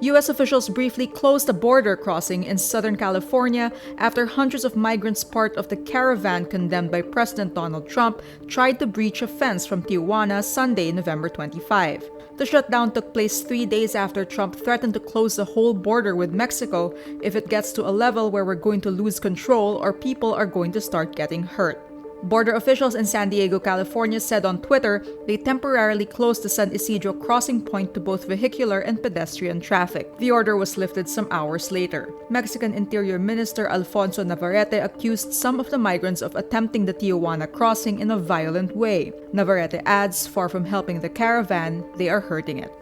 U.S. officials briefly closed a border crossing in Southern California after hundreds of migrants part of the caravan condemned by President Donald Trump tried to breach a fence from Tijuana Sunday, November 25. The shutdown took place 3 days after Trump threatened to close the whole border with Mexico if it gets to a level where we're going to lose control or people are going to start getting hurt. Border officials in San Diego, California said on Twitter they temporarily closed the San Isidro crossing point to both vehicular and pedestrian traffic. The order was lifted some hours later. Mexican Interior Minister Alfonso Navarrete accused some of the migrants of attempting the Tijuana crossing in a violent way. Navarrete adds, far from helping the caravan, they are hurting it.